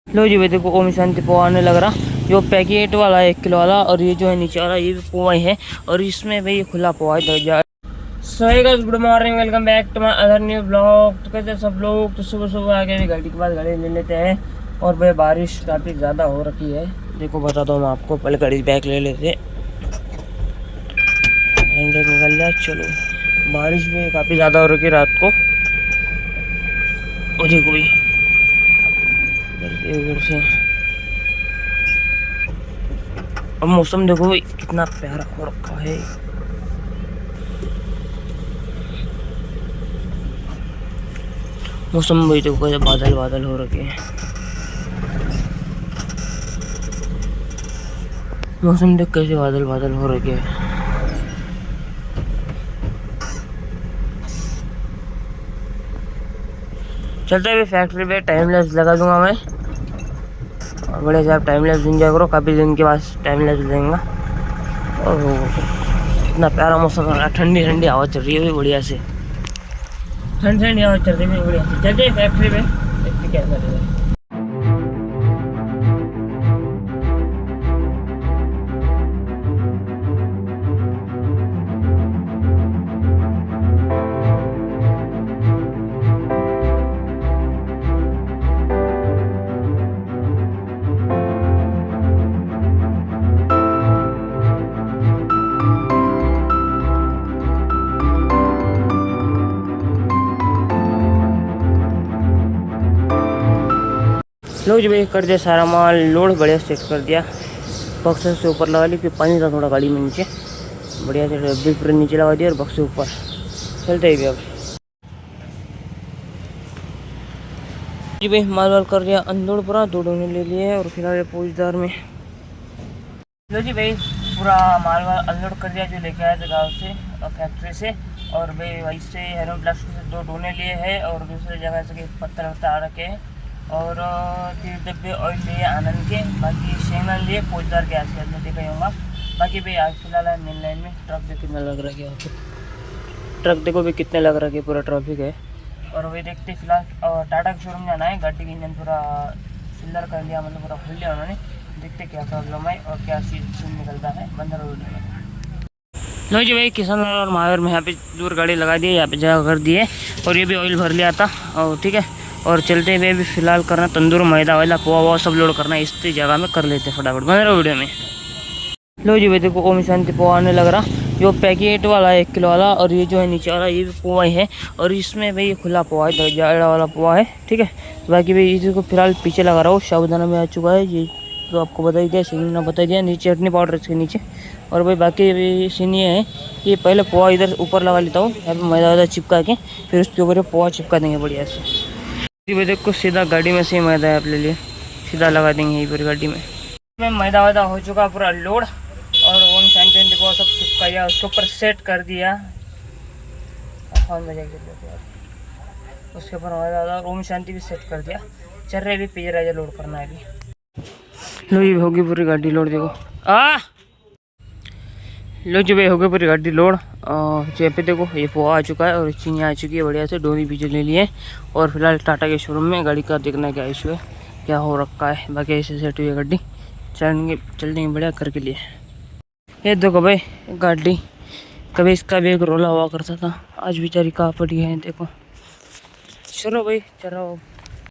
लो जी भाई देखो ओम शांति पोहा आने लग रहा, जो पैकेट वाला है 1 किलो वाला, और ये जो है नीचे वाला ये भी पोहा ही है, और इसमें भाई खुला पोहा है। So hey guys, good morning, welcome back to my other new blog. तो कैसे सब लोग, तो सुबह सुबह आके भी गाड़ी के पास गाड़ी ले लेते हैं, और भाई बारिश काफ़ी ज़्यादा हो रखी है। देखो बताता हूँ मैं आपको, पहले गाड़ी बैग ले लेते, निकल जाए। चलो, बारिश भी काफ़ी ज़्यादा हो रखी है रात को। और देखो भाई उधर से, अब मौसम देखो भाई कितना प्यारा हो रखा है। मौसम भाई देखो कैसे बादल बादल हो रखे हैं। मौसम देख कैसे बादल बादल हो रखे हैं। चलते हैं फैक्ट्री पे, टाइम लैप्स लगा दूंगा मैं, और बड़े से आप टाइम लैप्स एंजॉय करो। काफ़ी दिन के बाद टाइम लैप्स देंगे। और इतना प्यारा मौसम हो रहा है, ठंडी ठंडी हवा चल रही है बढ़िया से, ठंडी ठंडी हवा चल रही है बढ़िया से। चलते फैक्ट्री पे, देखते क्या करेगा। लो जी भाई, कर दिया सारा माल लोड, बढ़िया सेट कर दिया। बक्से से ऊपर लगा ली, क्योंकि पानी था थोड़ा गाड़ी में नीचे, बढ़िया से डब्बे पूरे नीचे लगा दिया और बक्से ऊपर। चलते ही भी अब जी भाई, माल वाल कर दिया अंदर पूरा, 2 डोने ले लिए और फिलहाल फौजदार में। लो जी भाई, पूरा माल वाल अनलोड कर दिया जो लेके आया था गाँव से, फैक्ट्री से। और भाई वहीं से हेरो प्लास्टिक से 2 डोने लिए हैं, और दूसरी जगह से पत्थर वत्थर आ रखे हैं, और 3 डब्बे ऑयल लिए आनंद के, बाकी शेंगन लिए फौजदार के आस में देखा होगा। बाकी भाई आज फिलहाल है मेन लाइन में। ट्रक देखो कितना लग रहा है, यहाँ पे ट्रक देखो भाई कितने लग रहा है, पूरा ट्रैफिक है। और वही देखते फिलहाल टाटा के शोरूम जाना है, गाड़ी का इंजन पूरा सिल्लर कर लिया, मतलब पूरा खोल लिया उन्होंने। देखते क्या प्रॉब्लम है और क्या सीन निकलता है बंदर रोड। लो जी भाई, किसान और महावीर में यहाँ पे दूर गाड़ी लगा दी है, यहाँ पे जगह कर दी है, और ये भी ऑयल भर लिया था। और ठीक है, और चलते हुए भी फिलहाल करना तंदूर मैदा वैदा पोहा वोहा सब लोड करना, इस जगह में कर लेते फटाफट, बन रहा वीडियो में। लो जी भाई देखो ओम शांति पोहा आने लग रहा, जो पैकेट वाला है 1 किलो वाला, और ये जो है नीचे वाला ये भी पोहा ही है, और इसमें भाई खुला पोहा है, जाड़ा वाला पोहा है। ठीक है, बाकी भाई इसको फिलहाल पीछे लगा रहा हूँ, साबुदाना में आ चुका है ये, तो आपको बता ही दिया, सीनी बता दिया, नीचे चटनी पाउडर इसके नीचे। और भाई बाकी भी सीन ये है कि पहले पोहा इधर ऊपर लगा लेता हूँ, यहाँ पे मैदा वैदा चिपका के, फिर उसके ऊपर पोहा चिपका देंगे बढ़िया से। जी भाई देखो सीधा गाड़ी में से मैदा है आप ले लिए, सीधा लगा देंगे यहीं पर गाड़ी में। मैदा वैदा हो चुका पूरा लोड, और ओम शांति पोहा सब चिपका दिया, उसके ऊपर सेट कर दिया। उसके ऊपर मैदा ओम शांति भी सेट कर दिया। चल रहे भी पिजरा लोड करना है अभी। लो ये होगी पूरी गाड़ी लोड, देखो लो जी भाई हो गई पूरी गाड़ी लोड। यहाँ पे देखो ये पोहा आ चुका है, और चीनी आ चुकी है बढ़िया से, डोरी पीछे ले लिए। और फिलहाल टाटा के शोरूम में गाड़ी का देखना क्या इशू है, क्या हो रखा है। बाकी ऐसे सेट हुई है गाड़ी, चल देंगे बढ़िया करके लिए। ये देखो भाई गाड़ी, कभी इसका भी एक रोला हुआ करता था, आज बेचारी कहाँ पड़ी है देखो। चलो भाई चलो।